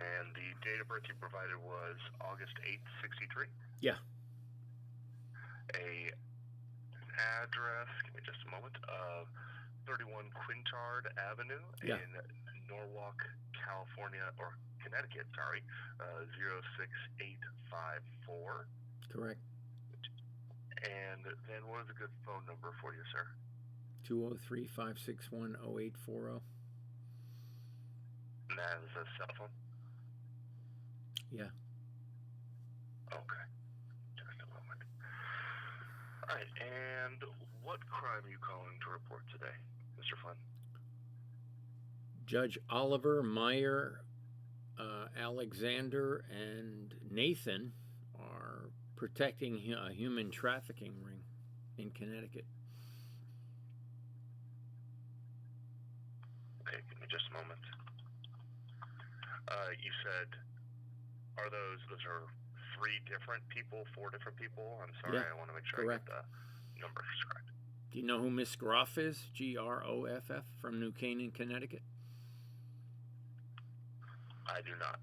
And the date of birth you provided was August 8th, 63. Yeah. A address, give me just a moment, 31 Quintard Avenue Yeah. in Norwalk, California, or Connecticut, sorry, 06854. Correct. And then what is a good phone number for you, sir? 203-561-0840. And that is a cell phone? Yeah. Okay. Just a moment. All right, and what crime are you calling to report today, Mr. Flynn? Judge Oliver, Meyer, Alexander, and Nathan are protecting a human trafficking ring in Connecticut. Okay, give me just a moment. You said, those are 3 different people, 4 different people? I'm sorry, Yeah, I want to make sure correct. I get the numbers correct. Do you know who Miss Groff is? Groff from New Canaan, Connecticut? I do not.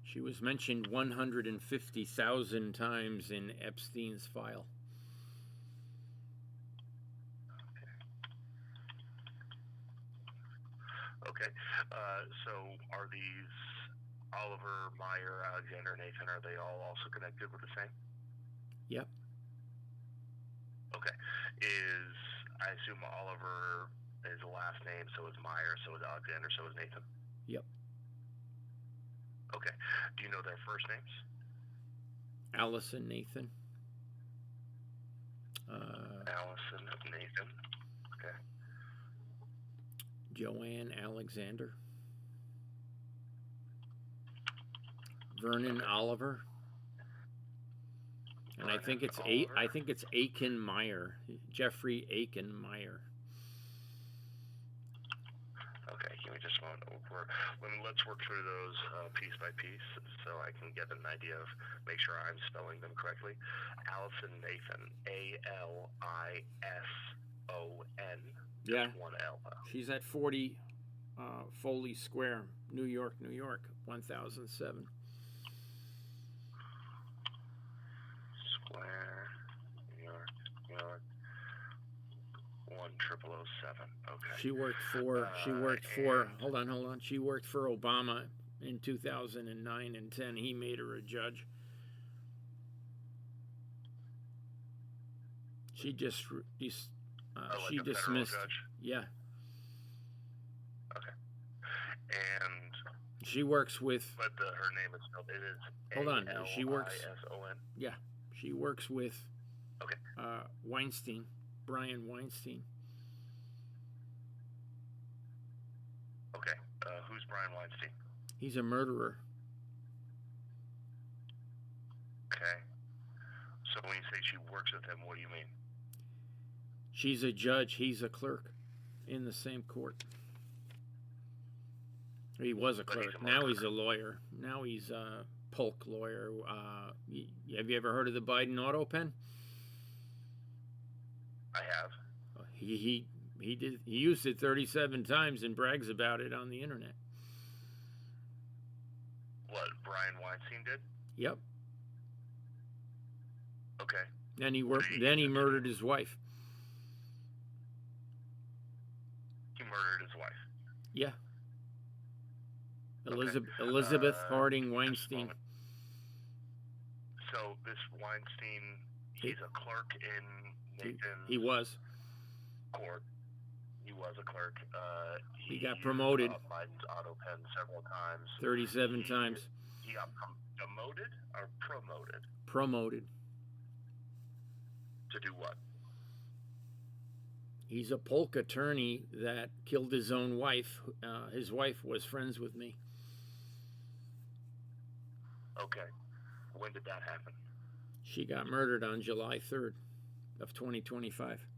She was mentioned 150,000 times in Epstein's file. Okay. So are these Oliver, Meyer, Alexander, Nathan, are they all also connected with the same? Yep. Okay. I assume Oliver is the last name, so is Meyer, so is Alexander, so is Nathan? Yep. Okay. Do you know their first names? Allison, Nathan. Allison, Nathan. Okay. Joanne Alexander. Vernon Oliver. And Vernon I think it's Oliver. I think it's Aiken Meyer. Jeffrey Aiken Meyer. Okay, give me just a moment. Let's work through those piece by piece so I can get an idea of, make sure I'm spelling them correctly. Allison Nathan, Alison. Yeah. 1 L. She's at 40 Foley Square, New York, 1007. Square, New York. 10007. Okay. She worked for. Hold on. She worked for Obama in 2009 and 10. He made her a judge. She just she dismissed. Judge? Yeah. Okay. And she works with. But her name is spelled. It is. Hold on. She works. Alison. Yeah. She works with. Okay. Weinstein. Brian Weinstein. Okay. Who's Brian Weinstein? He's a murderer. Okay. So when you say she works with him, what do you mean? She's a judge. He's a clerk in the same court. He was a clerk. Now he's a lawyer. Now he's a Polk lawyer. Have you ever heard of the Biden auto pen? I have. He used it 37 times and brags about it on the internet. What, Brian Weinstein did? Yep. Okay. Then he murdered his wife. He murdered his wife. Yeah. Elizabeth Harding Weinstein. So this Weinstein, he's a clerk in Nathan's He was. Court. He was a clerk. He got promoted. Biden's auto pen several times. 37 times. He got demoted or promoted? Promoted. To do what? He's a Polk attorney that killed his own wife. His wife was friends with me. Okay. When did that happen? She got murdered on July 3rd of 2025.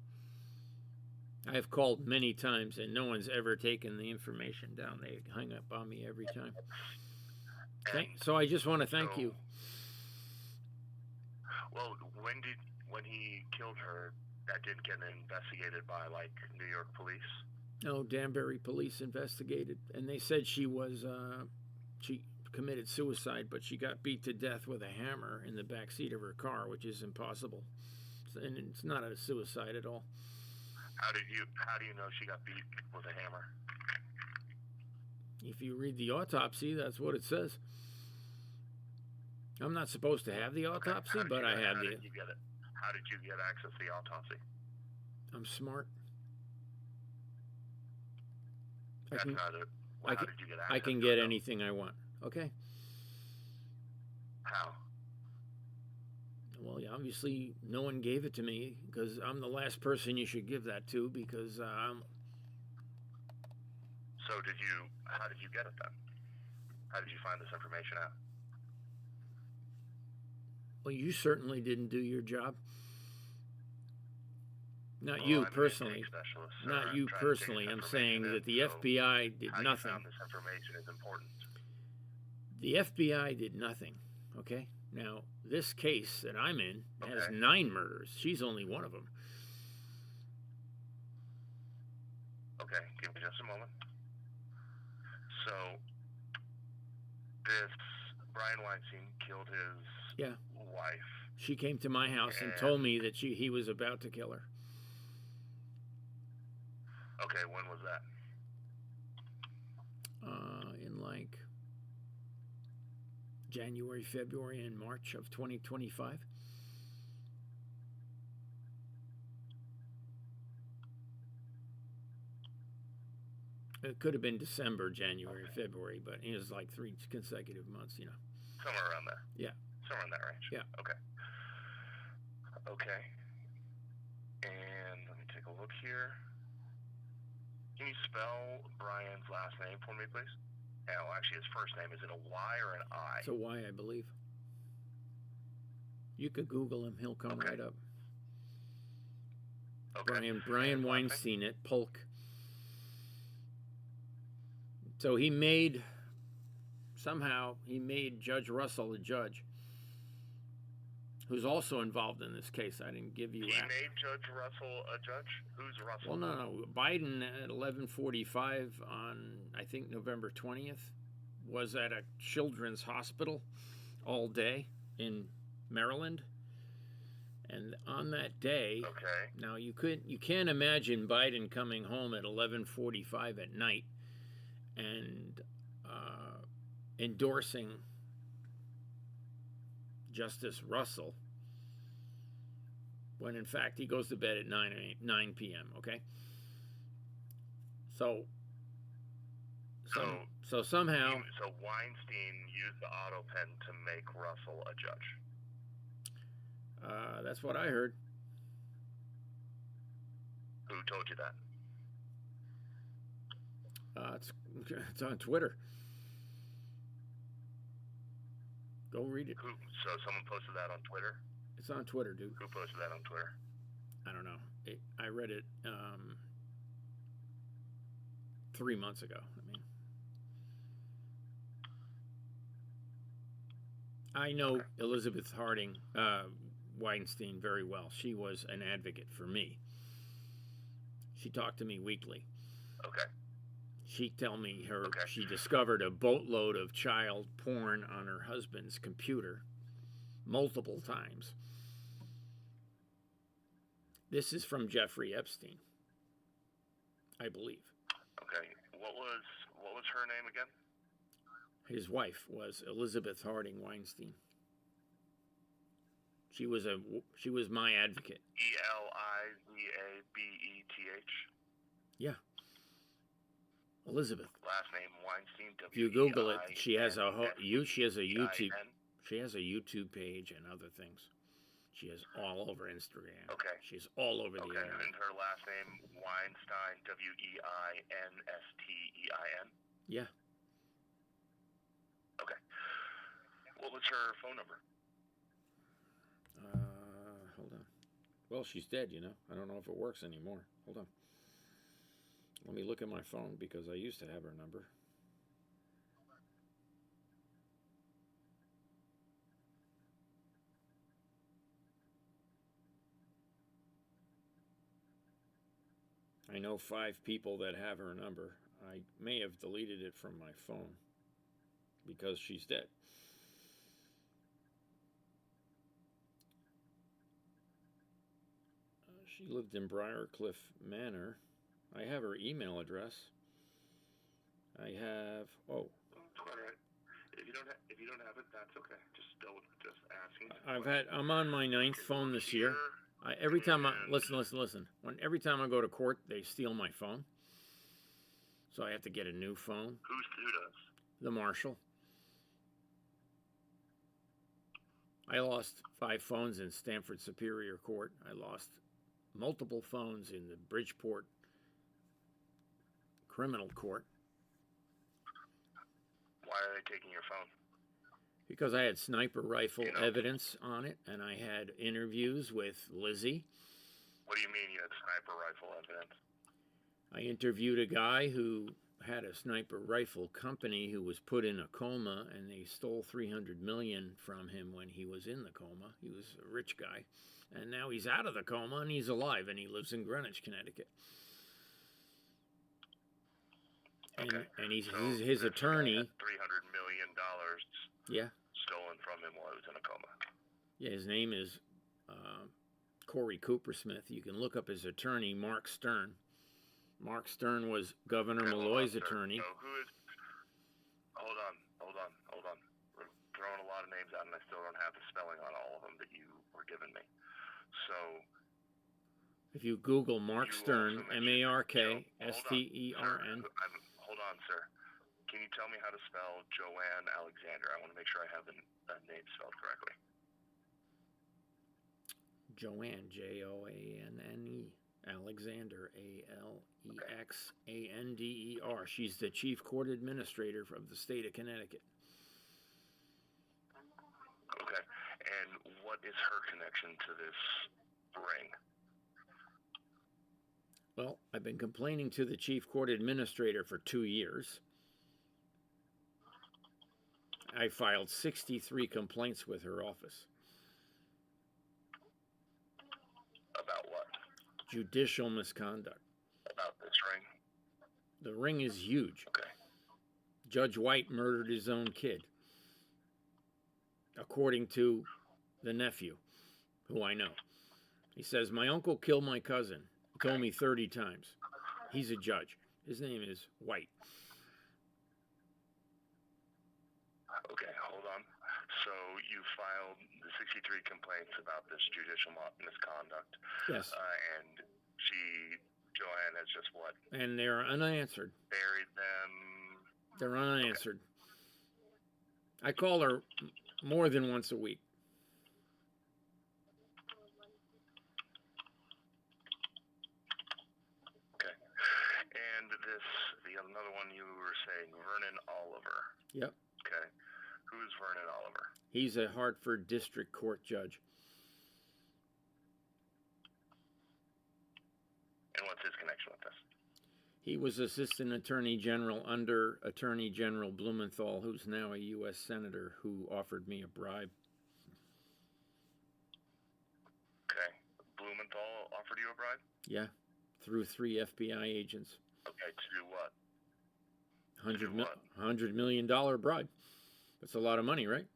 I have called many times and no one's ever taken the information down. They hung up on me every time. So I just want to thank you. Well, when he killed her, that didn't get investigated by New York police? No, Danbury police investigated, and they said she was committed suicide, but she got beat to death with a hammer in the back seat of her car, which is impossible. And it's not a suicide at all. How do you know she got beat with a hammer? If you read the autopsy, that's what it says. I'm not supposed to have the autopsy, but I have the. How did you get it? How did you get access to the autopsy? I'm smart. That's not it. Well, how did you get access? I can get anything I want. Okay. How? Well, obviously, no one gave it to me because I'm the last person you should give that to because I'm. So how did you get it then? How did you find this information out? Well, you certainly didn't do your job. Not you personally. Not you personally. I'm saying that the FBI did nothing. How you found this information is important. The FBI did nothing. Okay? Now, this case that I'm in has 9 murders. She's only one of them. Okay, give me just a moment. So, this Brian Weinstein killed his wife. She came to my house and told me that he was about to kill her. Okay, when was that? In like January, February, and March of 2025. It could have been December, January, February, but it was like 3 consecutive months, you know. Somewhere around there. Yeah. Somewhere in that range. Yeah. Okay. Okay. And let me take a look here. Can you spell Brian's last name for me, please? Oh, actually, his first name. Is it a Y or an I? It's a Y, I believe. You could Google him. He'll come right up. Okay. Brian Weinstein at Polk. So he made Judge Russell a judge, who's also involved in this case. I didn't give you. He made Judge Russell a judge? Who's Russell? Well, no. Biden at 11:45 on, I think, November 20th, was at a children's hospital all day in Maryland. And on that day, now you can't imagine Biden coming home at 11:45 at night and endorsing Justice Russell when in fact he goes to bed at 9 p.m. Okay, so somehow Weinstein used the auto pen to make Russell a judge. That's what I heard. Who told you that? It's on Twitter. Go read it. So someone posted that on Twitter? It's on Twitter, dude. Who posted that on Twitter? I don't know. I read it 3 months ago. I know Elizabeth Harding Weinstein very well. She was an advocate for me. She talked to me weekly. Okay. She'd tell me she discovered a boatload of child porn on her husband's computer multiple times. This is from Jeffrey Epstein, I believe. Okay. What was her name again? His wife was Elizabeth Harding Weinstein. She was my advocate. Elizabeth. Yeah. Elizabeth. Last name Weinstein. If you Google it, she has a YouTube page and other things. She is all over Instagram. Okay. She's all over the internet. And her last name Weinstein. Weinstein. Yeah. Okay. What was her phone number? Hold on. Well, she's dead, you know. I don't know if it works anymore. Hold on. Let me look at my phone because I used to have her number. I know 5 people that have her number. I may have deleted it from my phone. because she's dead. She lived in Briarcliff Manor. I have her email address. I have. Oh. All right. If you don't have it, that's okay. Just asking. I'm on my 9th phone this year. Every time listen. Every time I go to court, they steal my phone. So I have to get a new phone. Who does? The marshal. I lost 5 phones in Stamford Superior Court. I lost multiple phones in the Bridgeport Criminal Court. Why are they taking your phone? Because I had sniper rifle evidence on it, and I had interviews with Lizzie. What do you mean you had sniper rifle evidence? I interviewed a guy who had a sniper rifle company who was put in a coma, and they stole $300 million from him when he was in the coma. He was a rich guy, and now he's out of the coma and he's alive, and he lives in Greenwich, Connecticut. Okay. And his attorney. $300 million. Yeah. Stolen from him while he was in a coma. Yeah, his name is Corey Coopersmith. You can look up his attorney, Mark Stern. Mark Stern was Governor Malloy's attorney. So who is? Hold on. We're throwing a lot of names out, and I still don't have the spelling on all of them that you were giving me. So. If you Google Mark Stern, MarkStern. Hold on, sir. Can you tell me how to spell Joanne Alexander? I want to make sure I have the name spelled correctly. Joanne, Joanne. Alexander, Alexander. She's the chief court administrator of the state of Connecticut. Okay. And what is her connection to this ring? Well, I've been complaining to the chief court administrator for 2 years. I filed 63 complaints with her office. About what? Judicial misconduct. About this ring? The ring is huge. Okay. Judge White murdered his own kid, according to the nephew, who I know. He says, my uncle killed my cousin. He told me 30 times. He's a judge. His name is White. Okay, hold on. So you filed the 63 complaints about this judicial misconduct. Yes. And Joanne has just what? And they're unanswered. Buried them. They're unanswered. Okay. I call her more than once a week. Okay. And another one you were saying, Vernon Oliver. Yep. Okay. Who's Vernon Oliver? He's a Hartford District Court judge. And what's his connection with this? He was Assistant Attorney General under Attorney General Blumenthal, who's now a U.S. Senator, who offered me a bribe. Okay. Blumenthal offered you a bribe? Yeah, through 3 FBI agents. Okay, to do what? $100 million bribe. That's a lot of money, right?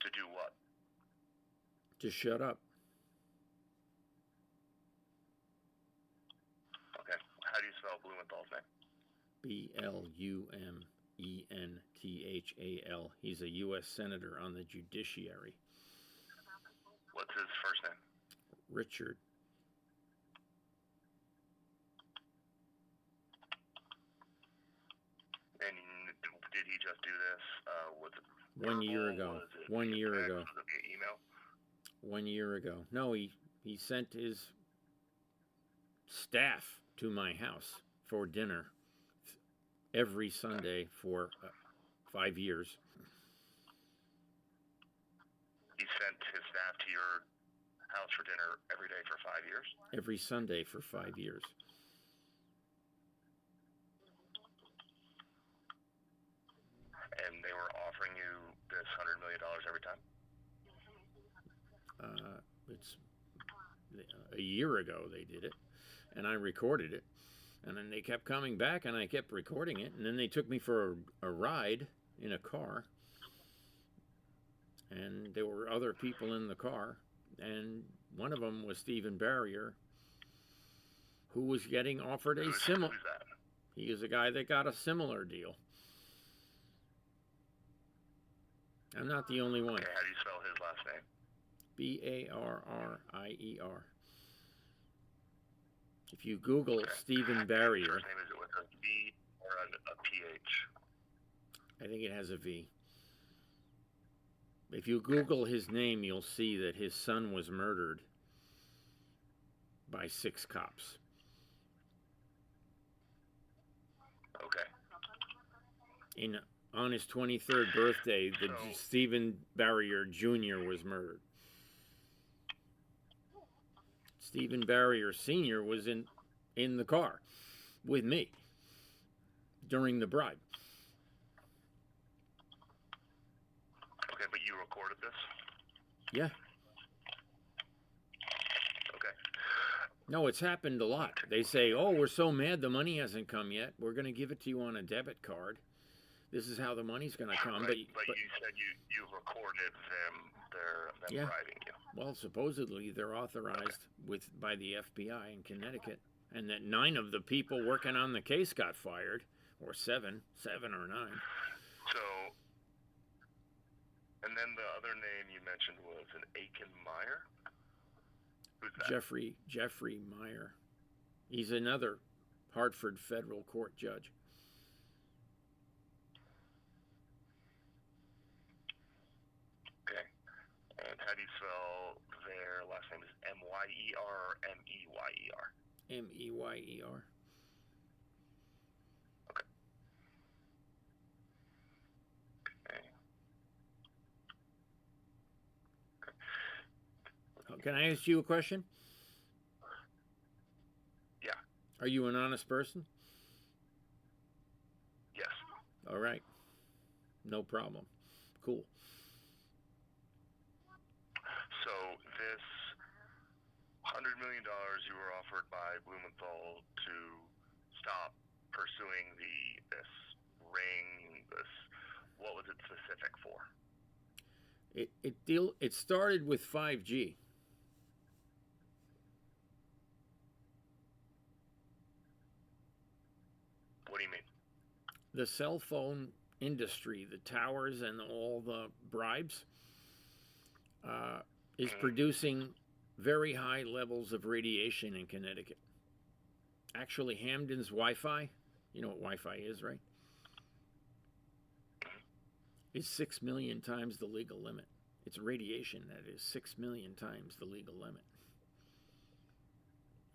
To do what? To shut up. Okay. How do you spell Blumenthal's name? Blumenthal. He's a U.S. Senator on the judiciary. What's his first name? Richard. And did he just do this? Was it 1 year ago. 1 year ago. Was it via email? 1 year ago. No, he sent his staff to my house for dinner every Sunday for 5 years. He sent his staff to your house for dinner every day for 5 years? Every Sunday for 5 years. And they were offering you this $100 million every time? It's a year ago they did it, and I recorded it. And then they kept coming back, and I kept recording it. And then they took me for a ride in a car, and there were other people in the car, and one of them was Stephen Barrier, who was getting offered a similar. Who's that? He is a guy that got a similar deal. I'm not the only one. Okay, how do you spell his last name? Barrier. If you Google Stephen Barrier, First name, is it with a V or a PH? I think it has a V. If you Google his name, you'll see that his son was murdered by 6 cops. Okay. On his 23rd birthday, Stephen Barrier Jr. was murdered. Stephen Barrier Sr. was in the car with me during the bribe. Okay, but you recorded this? Yeah. Okay. No, it's happened a lot. They say, oh, we're so mad the money hasn't come yet. We're going to give it to you on a debit card. This is how the money's going to come. Right, but you said you recorded them bribing you. Well, supposedly they're authorized by the FBI in Connecticut, and that 9 of the people working on the case got fired, or 7 or 9. So, and then the other name you mentioned was an Aiken Meyer? Who's that? Jeffrey Meyer. He's another Hartford federal court judge. Okay. And how do you spell their last name? Is Meyer or Meyer? Meyer. Okay. Okay. Can I ask you a question? Yeah. Are you an honest person? Yes. All right. No problem. Cool. So this $100 million you were offered by Blumenthal to stop pursuing this ring, what was it specific for? It started with 5G. What do you mean? The cell phone industry, the towers and all the bribes, is producing very high levels of radiation in Connecticut. Actually, Hamden's Wi-Fi, you know what Wi-Fi is, right? Is 6 million times the legal limit. It's radiation that is 6 million times the legal limit.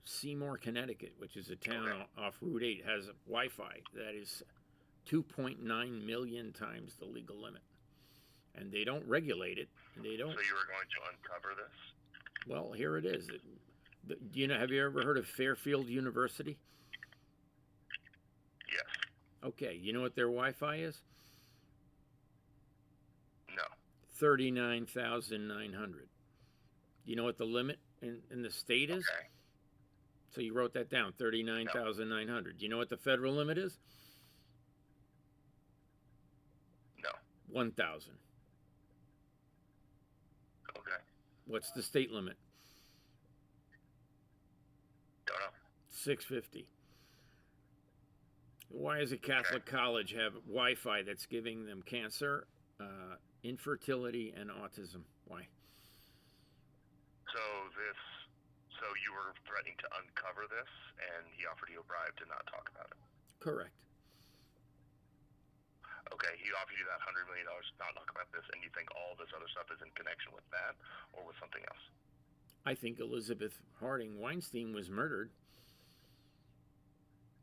Seymour, Connecticut, which is a town off Route 8, has a Wi-Fi that is 2.9 million times the legal limit. And they don't regulate it. And they don't. So you were going to uncover this? Well, here it is. Have you ever heard of Fairfield University? Yes. Okay, you know what their Wi-Fi is? No. 39,900. Do you know what the limit in the state is? Okay. So you wrote that down, 39,900. Do you know what the federal limit is? No. 1,000. Okay. What's the state limit? Don't know. 650. Why does a Catholic college have Wi-Fi that's giving them cancer, infertility, and autism? Why? So you were threatening to uncover this, and he offered you a bribe to not talk about it? Correct. Okay, he offered you that $100 million to not talk about this, and you think all this other stuff is in connection with that, or with something else? I think Elizabeth Harding Weinstein was murdered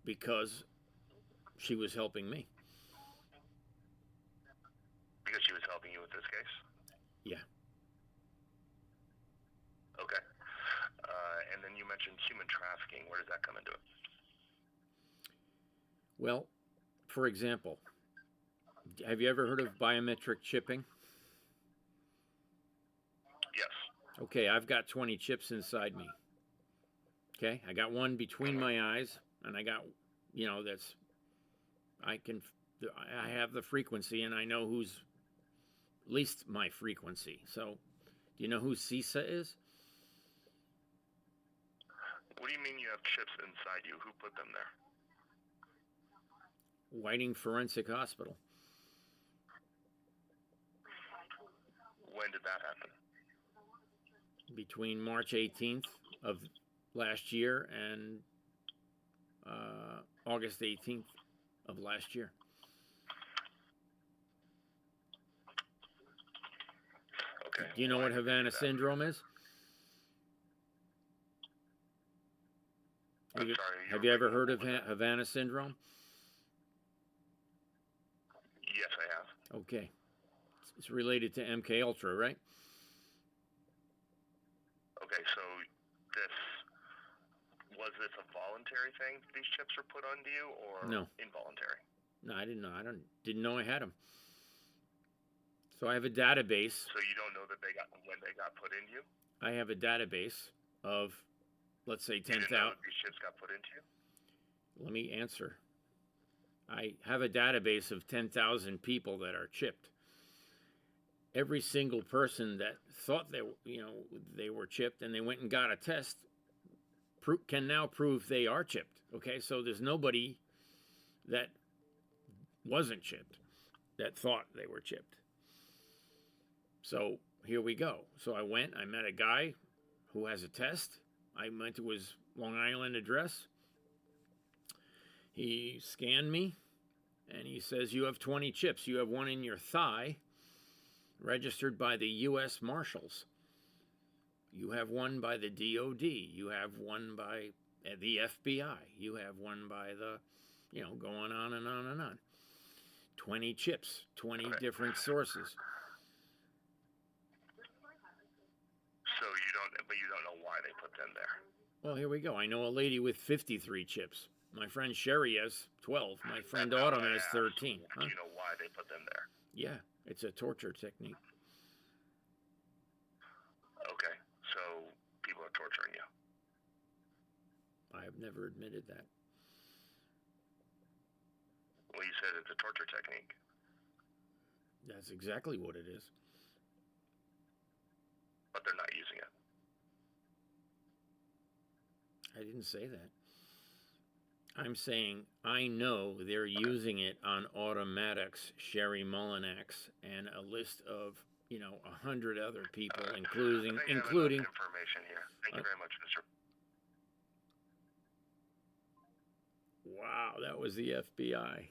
because she was helping me. Because she was helping you with this case? Yeah. Okay. And then you mentioned human trafficking. Where does that come into it? Well, for example, have you ever heard of biometric chipping? Yes. Okay, I've got 20 chips inside me. Okay, I got one between my eyes, and I got, I have the frequency, and I know who's least my frequency. So, do you know who CISA is? What do you mean you have chips inside you? Who put them there? Whiting Forensic Hospital. When did that happen? Between March 18th of last year and August 18th of last year. Okay. Do you know what Havana syndrome is? I'm sorry. Have you ever heard of Havana syndrome? Yes, I have. Okay. It's related to MK Ultra, right? Okay, so was this a voluntary thing? These chips were put onto you, or no, involuntary? No, I didn't know. Didn't know I had them. So I have a database. So you don't know that when they got put into you? I have a database of, let's say, 10,000. You didn't know that these chips got put into you? Let me answer. I have a database of 10,000 people that are chipped. Every single person that thought they were chipped and they went and got a test can now prove they are chipped. Okay, so there's nobody that wasn't chipped that thought they were chipped. So here we go. So I met a guy who has a test. I went to his Long Island address. He scanned me and he says, you have 20 chips. You have one in your thigh, registered by the U.S. Marshals. You have one by the DOD. You have one by the FBI. You have one by the, going on and on and on. 20 chips, 20 different sources. So you don't know why they put them there. Well, here we go. I know a lady with 53 chips. My friend Sherry has 12. My friend Autumn has 13. Huh? Do you know why they put them there? Yeah, it's a torture technique. Okay, so people are torturing you. I have never admitted that. Well, you said it's a torture technique. That's exactly what it is. But they're not using it. I didn't say that. I'm saying I know they're using it on Automatics, Sherry Mullinax, and a list of 100 other people, including information here. Thank you very much, Mr. Wow, that was the FBI.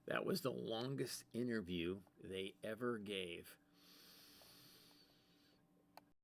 That was the longest interview they ever gave.